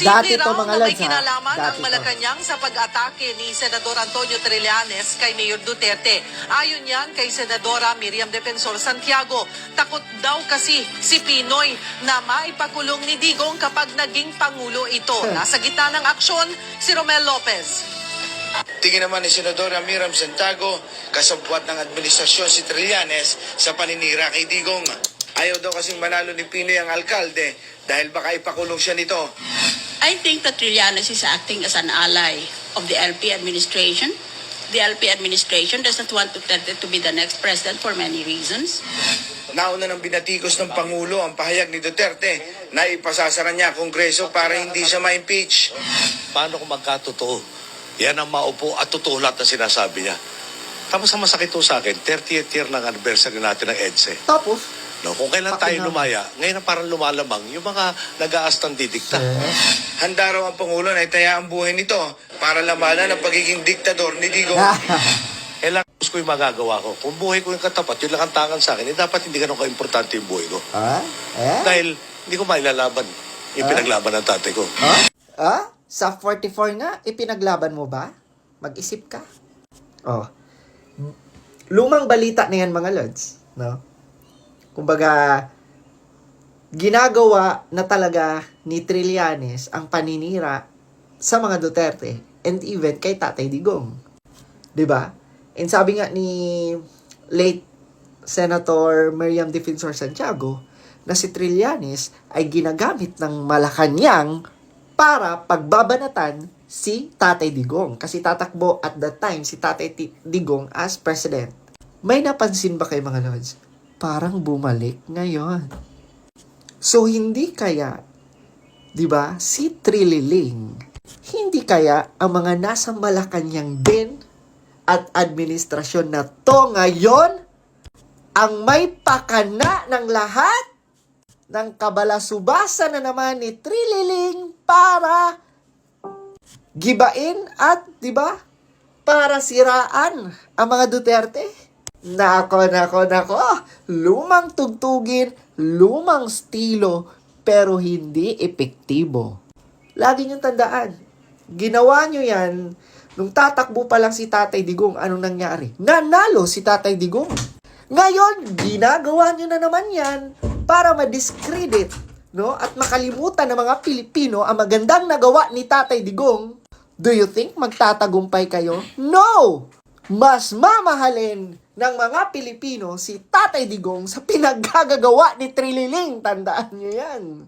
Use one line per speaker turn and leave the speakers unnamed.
Dati
Posible
to,
raw
mga
na may
lads, ha?
kinalaman
Dati
ang
to.
Malacanang sa pag-atake ni Senador Antonio Trillanes kay Mayor Duterte. Ayon yan kay Senadora Miriam Defensor Santiago, takot daw kasi si Pinoy na maipakulong ni Digong kapag naging Pangulo ito. Nasa gitna ng aksyon, si Romel Lopez.
Tingin naman ni Senadora Miriam Santiago, kasabwat ng administrasyon si Trillanes sa paninira kay Digong. Ayaw daw kasing manalo ni Pinoy ang alkalde dahil baka ipakulong siya nito.
I think that Trillanes is acting as an ally of the LP administration. The LP administration does not want Duterte to be the next president for many reasons.
Nauna ng binatikos ng Pangulo ang pahayag ni Duterte na ipasasara niya ang Kongreso para hindi siya ma-impeach.
Paano kung magkatotoo? Yan ang maupo at totoo lahat na sinasabi niya. Tapos ang masakit to sa akin, 30th year ng anniversary natin ng EDSE.
Tapos,
No, kung kailan tayo lumaya, ngayon na parang lumalamang yung mga nag-aas ng didikta.
Handa raw ang Pangulo na itaya ang buhay nito para lamanan ang pagiging diktador ni Digong.
Kailangan ko yung magagawa ko. Kung buhay ko yung katapat, yun lang ang tangan sa akin, dapat hindi ganun ka-importante yung buhay ko. Dahil hindi ko mailalaban yung pinaglaban ng tatay ko.
Sa 44 nga, ipinaglaban mo ba? Mag-isip ka. Lumang balita na yan, mga lods. No? Kumbaga, ginagawa na talaga ni Trillanes ang paninira sa mga Duterte and even kay Tatay Digong. 'Di ba? And sabi nga ni late Senator Miriam Defensor Santiago na si Trillanes ay ginagamit ng Malacanang para pagbabanatan si Tatay Digong. Kasi tatakbo at that time si Tatay Digong as president. May napansin ba kayo, mga lods? Parang bumalik ngayon. So, hindi kaya, di ba, si Trililing, hindi kaya ang mga nasa Malacanang din at administrasyon na to ngayon ang may pakana ng lahat ng kabalasubasa na naman ni Trililing para gibain at, di ba, para siraan ang mga Duterte? Nako. Lumang tugtugin, lumang estilo, pero hindi epektibo. Lagi niyong tandaan, ginawa niyo yan, nung tatakbo pa lang si Tatay Digong, anong nangyari? Nanalo si Tatay Digong. Ngayon, ginagawa niyo na naman yan para ma-discredit, no? At makalimutan ng mga Pilipino ang magandang nagawa ni Tatay Digong. Do you think magtatagumpay kayo? No! Mas mamahalin ng mga Pilipino si Tatay Digong sa pinaggagawa ni Trililing. Tandaan niyo yan.